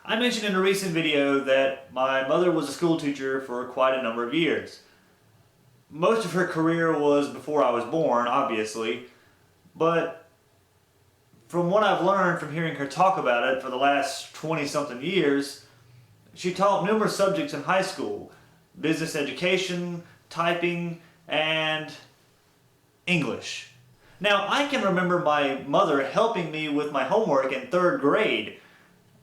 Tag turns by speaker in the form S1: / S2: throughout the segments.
S1: I mentioned in a recent video that my mother was a school teacher for quite a number of years. Most of her career was before I was born, obviously, but from what I've learned from hearing her talk about it for the last 20-something years, she taught numerous subjects in high school: business education, typing, and English. Now, I can remember my mother helping me with my homework in 3rd grade,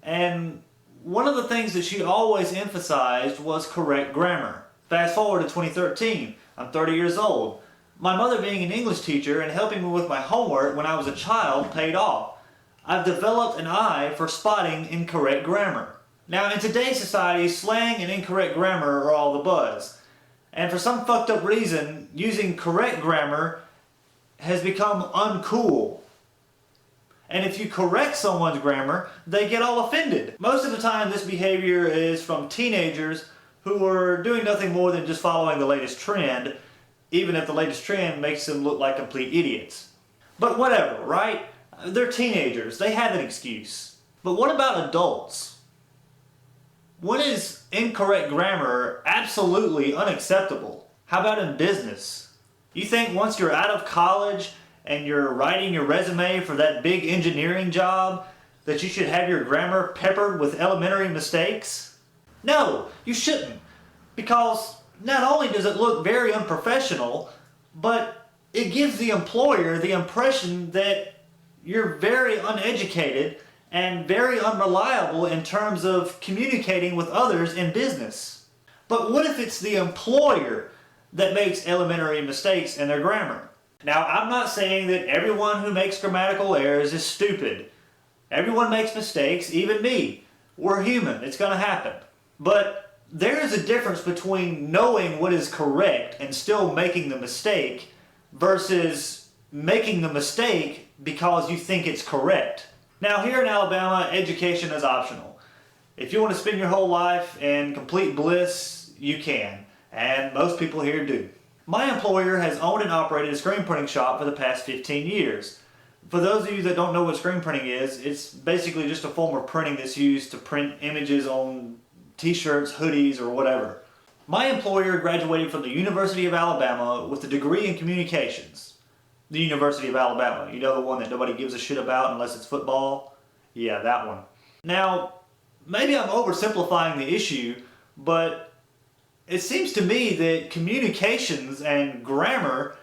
S1: and one of the things that she always emphasized was correct grammar. Fast forward to 2013, I'm 30 years old. My mother being an English teacher and helping me with my homework when I was a child paid off. I've developed an eye for spotting incorrect grammar. Now, in today's society, slang and incorrect grammar are all the buzz. And for some fucked up reason, using correct grammar has become uncool. And if you correct someone's grammar, they get all offended. Most of the time this behavior is from teenagers who are doing nothing more than just following the latest trend, even if the latest trend makes them look like complete idiots. But whatever, right? They're teenagers, they have an excuse. But what about adults? When is incorrect grammar absolutely unacceptable? How about in business? You think once you're out of college and you're writing your resume for that big engineering job that you should have your grammar peppered with elementary mistakes? No, you shouldn't. Because not only does it look very unprofessional, but it gives the employer the impression that you're very uneducated and very unreliable in terms of communicating with others in business. But what if it's the employer that makes elementary mistakes in their grammar? Now, I'm not saying that everyone who makes grammatical errors is stupid. Everyone makes mistakes, even me. We're human, it's going to happen. But there is a difference between knowing what is correct and still making the mistake versus making the mistake because you think it's correct. Now, here in Alabama, education is optional. If you want to spend your whole life in complete bliss, you can. And most people here do. My employer has owned and operated a screen printing shop for the past 15 years. For those of you that don't know what screen printing is, it's basically just a form of printing that's used to print images on t-shirts, hoodies, or whatever. My employer graduated from the University of Alabama with a degree in communications. The University of Alabama, you know, the one that nobody gives a shit about unless it's football? Yeah, that one. Now, maybe I'm oversimplifying the issue, but it seems to me that communications and grammar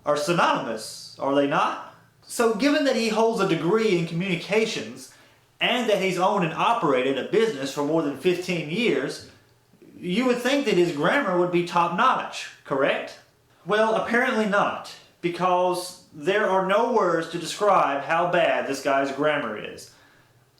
S1: are synonymous, are they not? So given that he holds a degree in communications and that he's owned and operated a business for more than 15 years, you would think that his grammar would be top-notch, correct? Well, apparently not, because there are no words to describe how bad this guy's grammar is.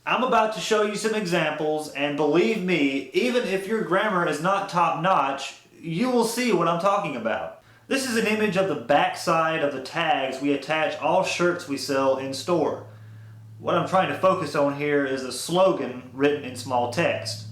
S1: I'm about to show you some examples, and believe me, even if your grammar is not top-notch, you will see what I'm talking about. This is an image of the backside of the tags we attach all shirts we sell in store. What I'm trying to focus on here is a slogan written in small text.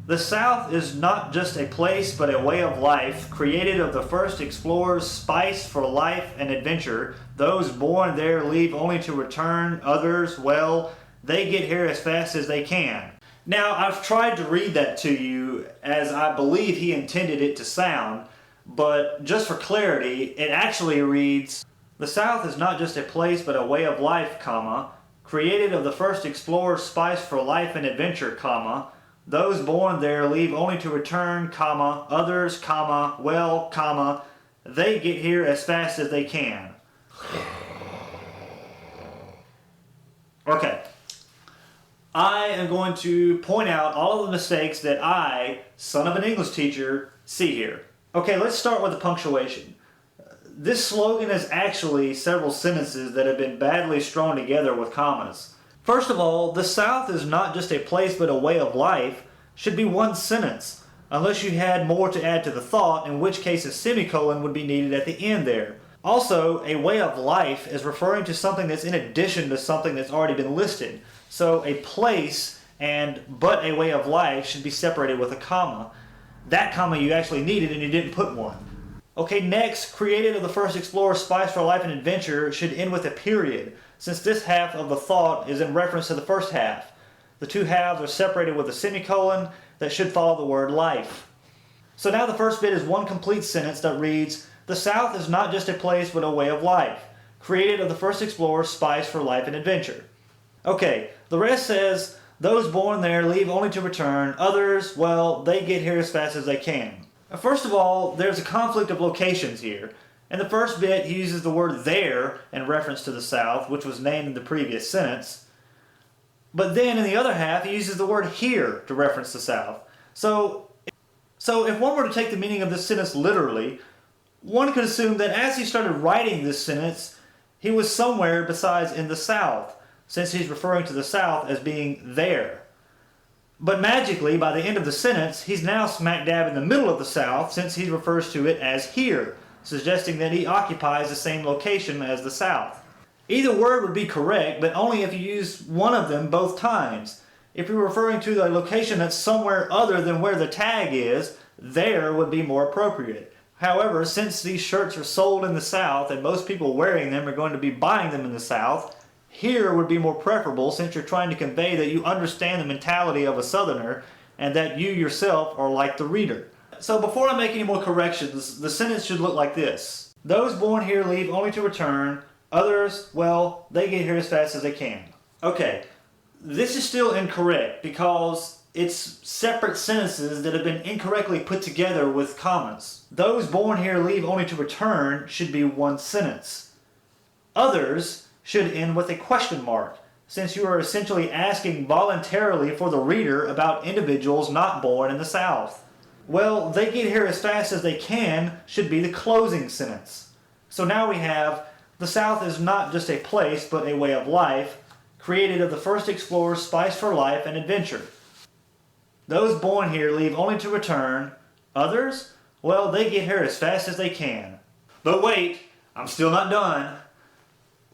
S1: The South is not just a place but a way of life, created of the first explorers, spiced for life and adventure. Those born there leave only to return, others, well, they get here as fast as they can. Now, I've tried to read that to you as I believe he intended it to sound, but just for clarity, it actually reads, the South is not just a place but a way of life, comma, created of the first explorers, spiced for life and adventure, comma, those born there leave only to return, comma, others, comma, well, comma, they get here as fast as they can. Okay. I am going to point out all of the mistakes that I, son of an English teacher, see here. Okay, let's start with the punctuation. This slogan is actually several sentences that have been badly strung together with commas. First of all, the South is not just a place but a way of life should be one sentence, unless you had more to add to the thought, in which case a semicolon would be needed at the end there. Also, a way of life is referring to something that's in addition to something that's already been listed. So a place and but a way of life should be separated with a comma. That comma you actually needed and you didn't put one. Okay, next, created of the first explorer, spice for life and adventure should end with a period, since this half of the thought is in reference to the first half. The two halves are separated with a semicolon that should follow the word life. So now the first bit is one complete sentence that reads, "The South is not just a place but a way of life, created of the first explorers' spice for life and adventure." Okay, the rest says, "Those born there leave only to return. Others, well, they get here as fast as they can." First of all, there's a conflict of locations here. In the first bit, he uses the word there in reference to the South, which was named in the previous sentence. But then in the other half, he uses the word here to reference the South. So if one were to take the meaning of this sentence literally, one could assume that as he started writing this sentence, he was somewhere besides in the South, since he's referring to the South as being there. But magically, by the end of the sentence, he's now smack dab in the middle of the South, since he refers to it as here, suggesting that he occupies the same location as the South. Either word would be correct, but only if you use one of them both times. If you're referring to the location that's somewhere other than where the tag is, there would be more appropriate. However, since these shirts are sold in the South and most people wearing them are going to be buying them in the South, here would be more preferable, since you're trying to convey that you understand the mentality of a Southerner and that you yourself are like the reader. So before I make any more corrections, the sentence should look like this. "Those born here leave only to return. Others, well, they get here as fast as they can." Okay, this is still incorrect because it's separate sentences that have been incorrectly put together with commas. "Those born here leave only to return" should be one sentence. "Others" should end with a question mark, since you are essentially asking voluntarily for the reader about individuals not born in the South. "Well, they get here as fast as they can" should be the closing sentence. So now we have, "The South is not just a place but a way of life, created of the first explorers' spice for life and adventure. Those born here leave only to return. Others, well, they get here as fast as they can." But wait, I'm still not done.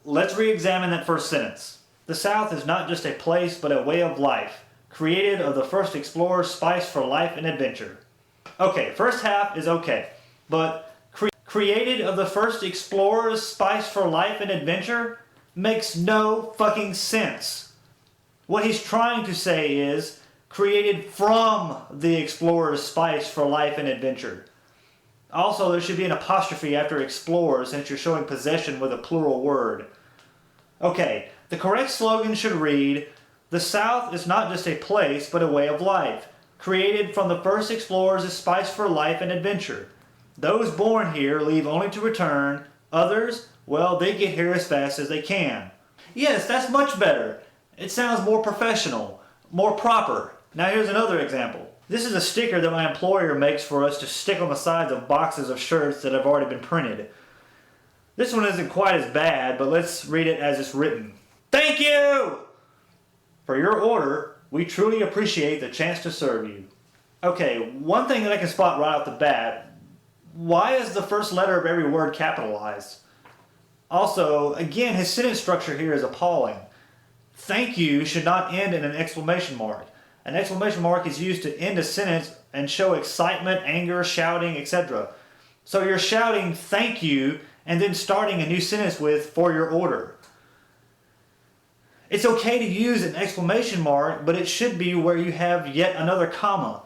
S1: Let's re-examine that first sentence. "The South is not just a place but a way of life, created of the first explorers' spice for life and adventure." Okay, first half is okay, but created of the first explorers' spice for life and adventure makes no fucking sense. What he's trying to say is created from the explorers' spice for life and adventure. Also, there should be an apostrophe after explorers, since you're showing possession with a plural word. Okay, the correct slogan should read, "The South is not just a place but a way of life, created from the first explorers' spice for life and adventure. Those born here leave only to return. Others, well, they get here as fast as they can." Yes, that's much better. It sounds more professional, more proper. Now here's another example. This is a sticker that my employer makes for us to stick on the sides of boxes of shirts that have already been printed. This one isn't quite as bad, but let's read it as it's written. "Thank you! For your order, we truly appreciate the chance to serve you." Okay, one thing that I can spot right off the bat, why is the first letter of every word capitalized? Also, again, his sentence structure here is appalling. "Thank you" should not end in an exclamation mark. An exclamation mark is used to end a sentence and show excitement, anger, shouting, etc. So you're shouting "thank you" and then starting a new sentence with "for your order." It's okay to use an exclamation mark, but it should be where you have yet another comma.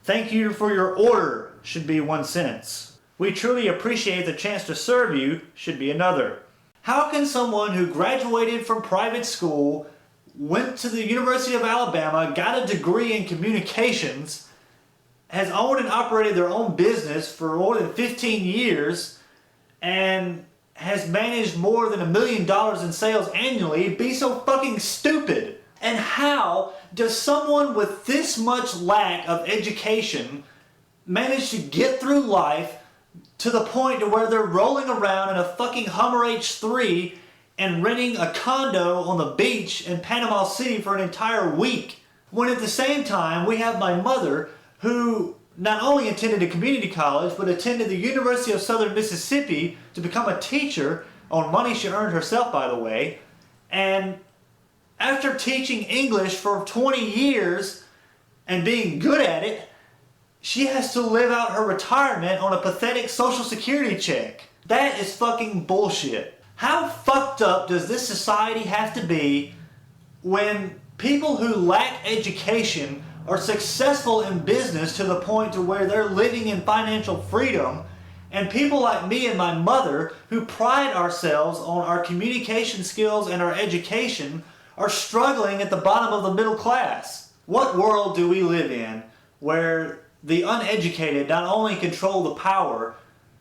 S1: "Thank you for your order" should be one sentence. "We truly appreciate the chance to serve you" should be another. How can someone who graduated from private school, went to the University of Alabama, got a degree in communications, has owned and operated their own business for more than 15 years, and has managed more than $1 million in sales annually, be so fucking stupid? And how does someone with this much lack of education manage to get through life to the point to where they're rolling around in a fucking Hummer H3 and renting a condo on the beach in Panama City for an entire week, when at the same time we have my mother, who not only attended a community college but attended the University of Southern Mississippi to become a teacher on money she earned herself, by the way, and after teaching English for 20 years and being good at it, she has to live out her retirement on a pathetic Social Security check. That is fucking bullshit. How fucked up does this society have to be when People who lack education are successful in business to the point to where they're living in financial freedom, and people like me and my mother who pride ourselves on our communication skills and our education are struggling at the bottom of the middle class. What world do we live in where the uneducated not only control the power,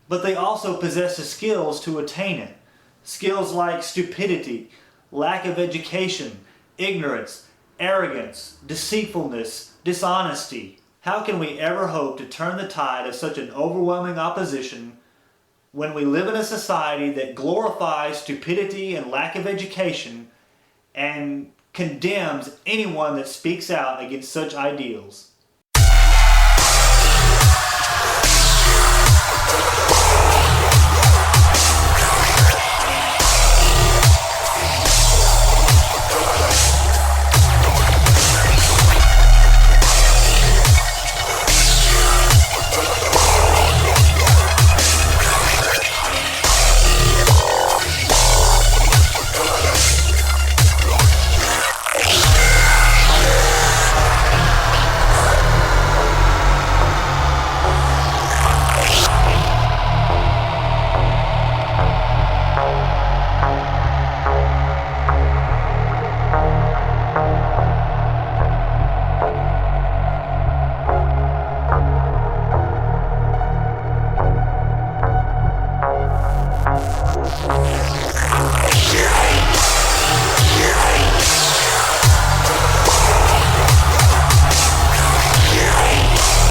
S1: but they also possess the skills to attain it? Skills like stupidity, lack of education, ignorance, arrogance, deceitfulness, dishonesty. How can we ever hope to turn the tide of such an overwhelming opposition when we live in a society that glorifies stupidity and lack of education and condemns anyone that speaks out against such ideals?